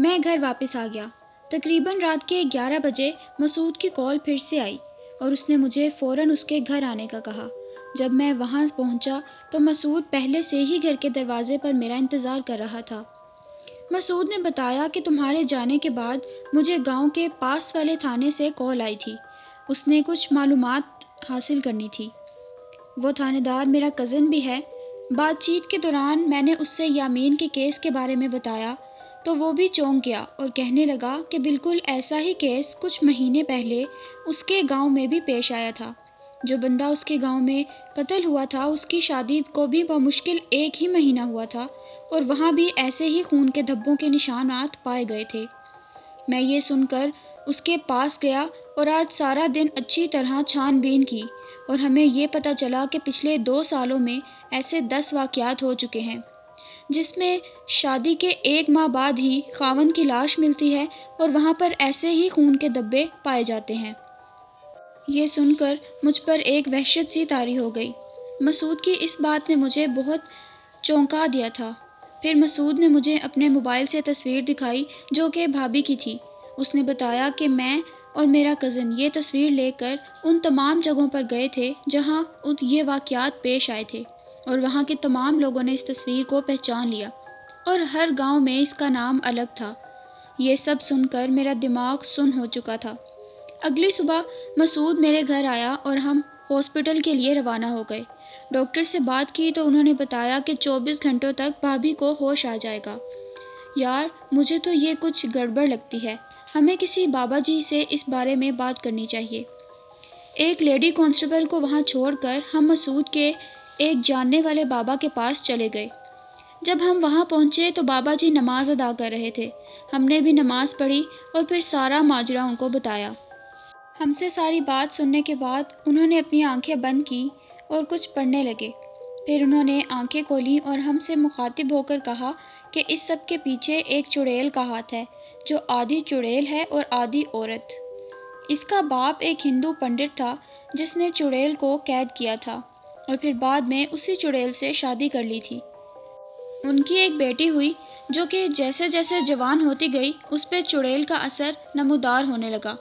میں گھر واپس آ گیا۔ تقریباً رات کے 11 بجے مسعود کی کال پھر سے آئی اور اس نے مجھے فوراً اس کے گھر آنے کا کہا۔ جب میں وہاں پہنچا تو مسعود پہلے سے ہی گھر کے دروازے پر میرا انتظار کر رہا تھا۔ مسعود نے بتایا کہ تمہارے جانے کے بعد مجھے گاؤں کے پاس والے تھانے سے کال آئی تھی۔ اس نے کچھ معلومات حاصل کرنی تھی۔ وہ تھانے دار میرا کزن بھی ہے۔ بات چیت کے دوران میں نے اس سے یامین کے کیس کے بارے میں بتایا تو وہ بھی چونک گیا اور کہنے لگا کہ بالکل ایسا ہی کیس کچھ مہینے پہلے اس کے گاؤں میں بھی پیش آیا تھا۔ جو بندہ اس کے گاؤں میں قتل ہوا تھا اس کی شادی کو بھی بمشکل 1 ہی مہینہ ہوا تھا اور وہاں بھی ایسے ہی خون کے دھبوں کے نشانات پائے گئے تھے۔ میں یہ سن کر اس کے پاس گیا اور آج سارا دن اچھی طرح چھان بین کی اور ہمیں یہ پتہ چلا کہ پچھلے 2 سالوں میں ایسے 10 واقعات ہو چکے ہیں جس میں شادی کے 1 ماہ بعد ہی خاوند کی لاش ملتی ہے اور وہاں پر ایسے ہی خون کے دھبے پائے جاتے ہیں۔ یہ سن کر مجھ پر ایک وحشت سی طاری ہو گئی۔ مسعود کی اس بات نے مجھے بہت چونکا دیا تھا۔ پھر مسعود نے مجھے اپنے موبائل سے تصویر دکھائی جو کہ بھابھی کی تھی۔ اس نے بتایا کہ میں اور میرا کزن یہ تصویر لے کر ان تمام جگہوں پر گئے تھے جہاں یہ واقعات پیش آئے تھے اور وہاں کے تمام لوگوں نے اس تصویر کو پہچان لیا اور ہر گاؤں میں اس کا نام الگ تھا۔ یہ سب سن کر میرا دماغ سن ہو چکا تھا۔ اگلی صبح مسعود میرے گھر آیا اور ہم ہاسپٹل کے لیے روانہ ہو گئے۔ ڈاکٹر سے بات کی تو انہوں نے بتایا کہ 24 گھنٹوں تک بھابھی کو ہوش آ جائے گا۔ یار مجھے تو یہ کچھ گڑبڑ لگتی ہے۔ ہمیں کسی بابا جی سے اس بارے میں بات کرنی چاہیے۔ ایک لیڈی کانسٹیبل کو وہاں چھوڑ کر ہم مسعود کے ایک جاننے والے بابا کے پاس چلے گئے۔ جب ہم وہاں پہنچے تو بابا جی نماز ادا کر رہے تھے۔ ہم نے بھی نماز پڑھی اور پھر سارا ماجرا ان کو بتایا۔ ہم سے ساری بات سننے کے بعد انہوں نے اپنی آنکھیں بند کی اور کچھ پڑھنے لگے۔ پھر انہوں نے آنکھیں کھولیں اور ہم سے مخاطب ہو کر کہا کہ اس سب کے پیچھے ایک چڑیل کا ہاتھ ہے جو آدھی چڑیل ہے اور آدھی عورت۔ اس کا باپ ایک ہندو پنڈت تھا جس نے چڑیل کو قید کیا تھا اور پھر بعد میں اسی چڑیل سے شادی کر لی تھی۔ ان کی ایک بیٹی ہوئی جو کہ جیسے جیسے جوان ہوتی گئی اس پہ چڑیل کا اثر نمودار ہونے لگا۔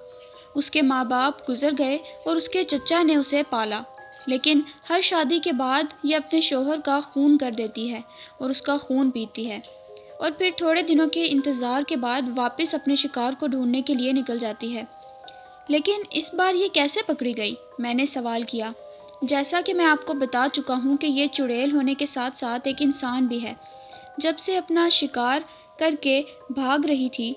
اس کے ماں باپ گزر گئے اور اس کے چچا نے اسے پالا، لیکن ہر شادی کے بعد یہ اپنے شوہر کا خون کر دیتی ہے اور اس کا خون پیتی ہے اور پھر تھوڑے دنوں کے انتظار کے بعد واپس اپنے شکار کو ڈھونڈنے کے لیے نکل جاتی ہے۔ لیکن اس بار یہ کیسے پکڑی گئی؟ میں نے سوال کیا۔ جیسا کہ میں آپ کو بتا چکا ہوں کہ یہ چڑیل ہونے کے ساتھ ساتھ ایک انسان بھی ہے۔ جب سے اپنا شکار کر کے بھاگ رہی تھی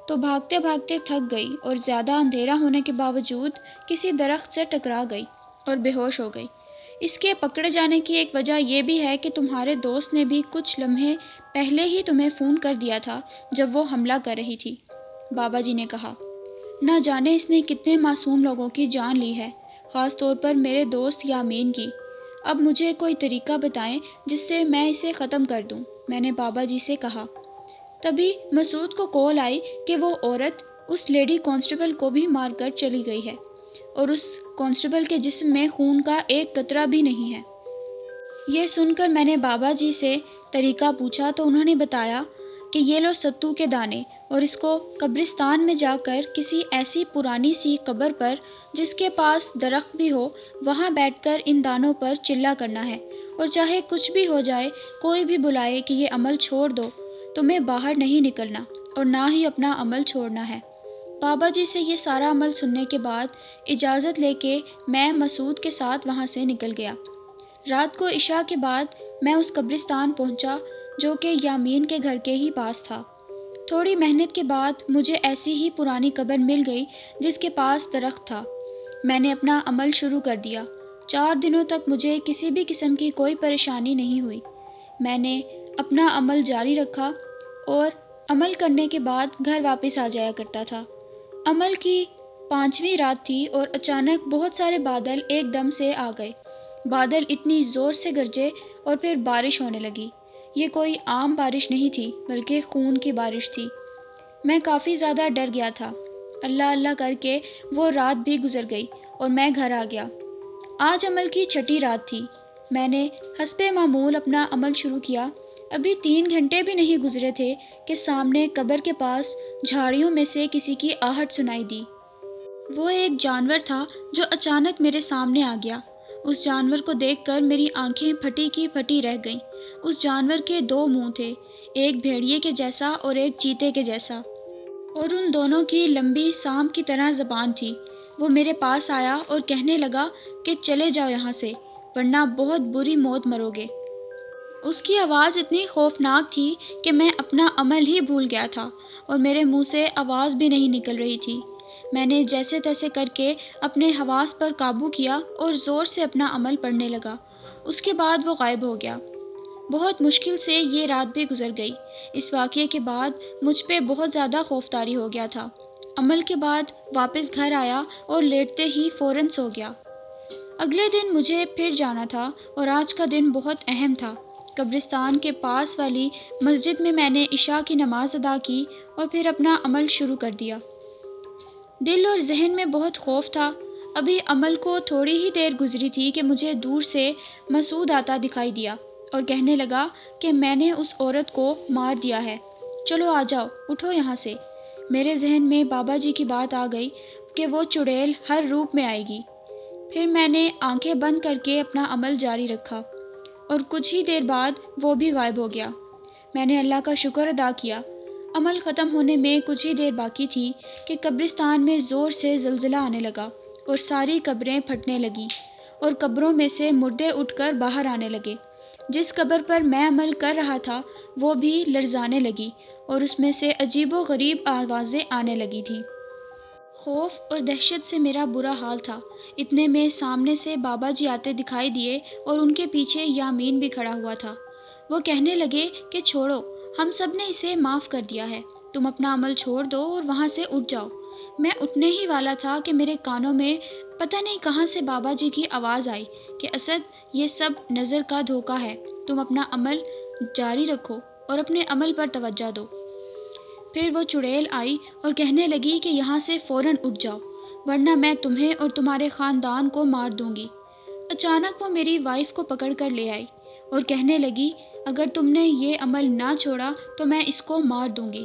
تو بھاگتے بھاگتے تھک گئی اور زیادہ اندھیرا ہونے کے باوجود کسی درخت سے ٹکرا گئی اور بے ہوش ہو گئی۔ اس کے پکڑے جانے کی ایک وجہ یہ بھی ہے کہ تمہارے دوست نے بھی کچھ لمحے پہلے ہی تمہیں فون کر دیا تھا جب وہ حملہ کر رہی تھی، بابا جی نے کہا۔ نہ جانے اس نے کتنے معصوم لوگوں کی جان لی ہے، خاص طور پر میرے دوست یامین کی۔ اب مجھے کوئی طریقہ بتائیں جس سے میں اسے ختم کر دوں، میں نے بابا جی سے کہا۔ تبھی مسعود کو کال آئی کہ وہ عورت اس لیڈی کانسٹیبل کو بھی مار کر چلی گئی ہے اور اس کانسٹیبل کے جسم میں خون کا ایک قطرہ بھی نہیں ہے۔ یہ سن کر میں نے بابا جی سے طریقہ پوچھا تو انہوں نے بتایا کہ یہ لو ستو کے دانے اور اس کو قبرستان میں جا کر کسی ایسی پرانی سی قبر پر جس کے پاس درخت بھی ہو وہاں بیٹھ کر ان دانوں پر چلا کرنا ہے اور چاہے کچھ بھی ہو جائے، کوئی بھی بلائے کہ یہ عمل چھوڑ دو، تمہیں باہر نہیں نکلنا اور نہ ہی اپنا عمل چھوڑنا ہے۔ بابا جی سے یہ سارا عمل سننے کے بعد اجازت لے کے میں مسعود کے ساتھ وہاں سے نکل گیا۔ رات کو عشاء کے بعد میں اس قبرستان پہنچا جو کہ یامین کے گھر کے ہی پاس تھا۔ تھوڑی محنت کے بعد مجھے ایسی ہی پرانی قبر مل گئی جس کے پاس درخت تھا۔ میں نے اپنا عمل شروع کر دیا۔ 4 دنوں تک مجھے کسی بھی قسم کی کوئی پریشانی نہیں ہوئی۔ میں نے اپنا عمل جاری رکھا اور عمل کرنے کے بعد گھر واپس آ جایا کرتا تھا۔ عمل کی 5ویں رات تھی اور اچانک بہت سارے بادل ایک دم سے آ گئے۔ بادل اتنی زور سے گرجے اور پھر بارش ہونے لگی۔ یہ کوئی عام بارش نہیں تھی بلکہ خون کی بارش تھی۔ میں کافی زیادہ ڈر گیا تھا۔ اللہ اللہ کر کے وہ رات بھی گزر گئی اور میں گھر آ گیا۔ آج عمل کی 6ٹھی رات تھی۔ میں نے حسب معمول اپنا عمل شروع کیا۔ ابھی 3 گھنٹے بھی نہیں گزرے تھے کہ سامنے قبر کے پاس جھاڑیوں میں سے کسی کی آہٹ سنائی دی۔ وہ ایک جانور تھا جو اچانک میرے سامنے آ گیا۔ اس جانور کو دیکھ کر میری آنکھیں پھٹی کی پھٹی رہ گئیں۔ اس جانور کے 2 منہ تھے، ایک بھیڑیے کے جیسا اور ایک چیتے کے جیسا، اور ان دونوں کی لمبی سانپ کی طرح زبان تھی۔ وہ میرے پاس آیا اور کہنے لگا کہ چلے جاؤ یہاں سے، ورنہ بہت بری موت مرو گے۔ اس کی آواز اتنی خوفناک تھی کہ میں اپنا عمل ہی بھول گیا تھا اور میرے منہ سے آواز بھی نہیں نکل رہی تھی۔ میں نے جیسے تیسے کر کے اپنے حواس پر قابو کیا اور زور سے اپنا عمل پڑھنے لگا۔ اس کے بعد وہ غائب ہو گیا۔ بہت مشکل سے یہ رات بھی گزر گئی۔ اس واقعے کے بعد مجھ پہ بہت زیادہ خوف طاری ہو گیا تھا۔ عمل کے بعد واپس گھر آیا اور لیٹتے ہی فوراً سو گیا۔ اگلے دن مجھے پھر جانا تھا اور آج کا دن بہت اہم تھا۔ قبرستان کے پاس والی مسجد میں نے عشاء کی نماز ادا کی اور پھر اپنا عمل شروع کر دیا۔ دل اور ذہن میں بہت خوف تھا۔ ابھی عمل کو تھوڑی ہی دیر گزری تھی کہ مجھے دور سے مسعود آتا دکھائی دیا اور کہنے لگا کہ میں نے اس عورت کو مار دیا ہے، چلو آ جاؤ، اٹھو یہاں سے۔ میرے ذہن میں بابا جی کی بات آ گئی کہ وہ چڑیل ہر روپ میں آئے گی۔ پھر میں نے آنکھیں بند کر کے اپنا عمل جاری رکھا اور کچھ ہی دیر بعد وہ بھی غائب ہو گیا۔ میں نے اللہ کا شکر ادا کیا۔ عمل ختم ہونے میں کچھ ہی دیر باقی تھی کہ قبرستان میں زور سے زلزلہ آنے لگا اور ساری قبریں پھٹنے لگیں اور قبروں میں سے مردے اٹھ کر باہر آنے لگے۔ جس قبر پر میں عمل کر رہا تھا وہ بھی لرزانے لگی اور اس میں سے عجیب و غریب آوازیں آنے لگی تھیں۔ خوف اور دہشت سے میرا برا حال تھا۔ اتنے میں سامنے سے بابا جی آتے دکھائی دیے اور ان کے پیچھے یامین بھی کھڑا ہوا تھا۔ وہ کہنے لگے کہ چھوڑو، ہم سب نے اسے معاف کر دیا ہے، تم اپنا عمل چھوڑ دو اور وہاں سے اٹھ جاؤ۔ میں اٹھنے ہی والا تھا کہ میرے کانوں میں پتہ نہیں کہاں سے بابا جی کی آواز آئی کہ اسد، یہ سب نظر کا دھوکہ ہے، تم اپنا عمل جاری رکھو اور اپنے عمل پر توجہ دو۔ پھر وہ چڑیل آئی اور کہنے لگی کہ یہاں سے فوراً اٹھ جاؤ، ورنہ میں تمہیں اور تمہارے خاندان کو مار دوں گی۔ اچانک وہ میری وائف کو پکڑ کر لے آئی اور کہنے لگی اگر تم نے یہ عمل نہ چھوڑا تو میں اس کو مار دوں گی۔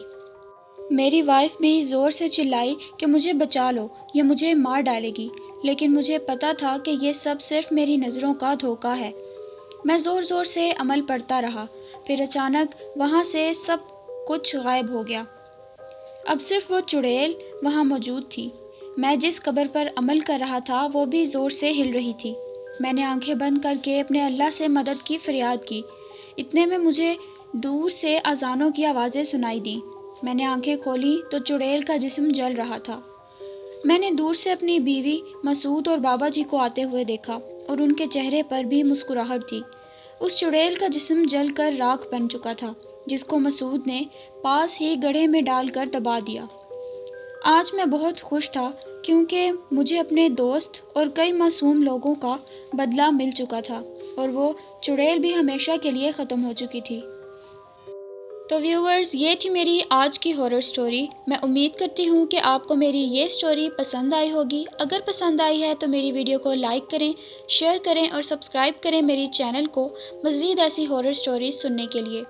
میری وائف بھی زور سے چلائی کہ مجھے بچا لو، یہ مجھے مار ڈالے گی، لیکن مجھے پتا تھا کہ یہ سب صرف میری نظروں کا دھوکہ ہے۔ میں زور زور سے عمل پڑھتا رہا، پھر اچانک وہاں سے سب کچھ غائب ہو گیا۔ اب صرف وہ چڑیل وہاں موجود تھی۔ میں جس قبر پر عمل کر رہا تھا وہ بھی زور سے ہل رہی تھی۔ میں نے آنکھیں بند کر کے اپنے اللہ سے مدد کی فریاد کی۔ اتنے میں مجھے دور سے اذانوں کی آوازیں سنائی دیں۔ میں نے آنکھیں کھولیں تو چڑیل کا جسم جل رہا تھا۔ میں نے دور سے اپنی بیوی مسعود اور بابا جی کو آتے ہوئے دیکھا اور ان کے چہرے پر بھی مسکراہٹ تھی۔ اس چڑیل کا جسم جل کر راکھ بن چکا تھا جس کو مسعود نے پاس ہی گڑھے میں ڈال کر دبا دیا۔ آج میں بہت خوش تھا کیونکہ مجھے اپنے دوست اور کئی معصوم لوگوں کا بدلہ مل چکا تھا اور وہ چڑیل بھی ہمیشہ کے لیے ختم ہو چکی تھی۔ تو ویورز، یہ تھی میری آج کی ہارر سٹوری۔ میں امید کرتی ہوں کہ آپ کو میری یہ سٹوری پسند آئی ہوگی۔ اگر پسند آئی ہے تو میری ویڈیو کو لائک کریں، شیئر کریں اور سبسکرائب کریں میری چینل کو مزید ایسی ہارر سٹوریز سننے کے لیے۔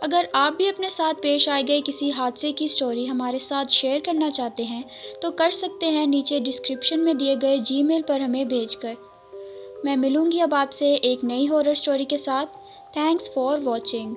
اگر آپ بھی اپنے ساتھ پیش آئے گئے کسی حادثے کی سٹوری ہمارے ساتھ شیئر کرنا چاہتے ہیں تو کر سکتے ہیں نیچے ڈسکرپشن میں دیے گئے جی میل پر ہمیں بھیج کر۔ میں ملوں گی اب آپ سے ایک نئی ہارر سٹوری کے ساتھ۔ Thanks for watching.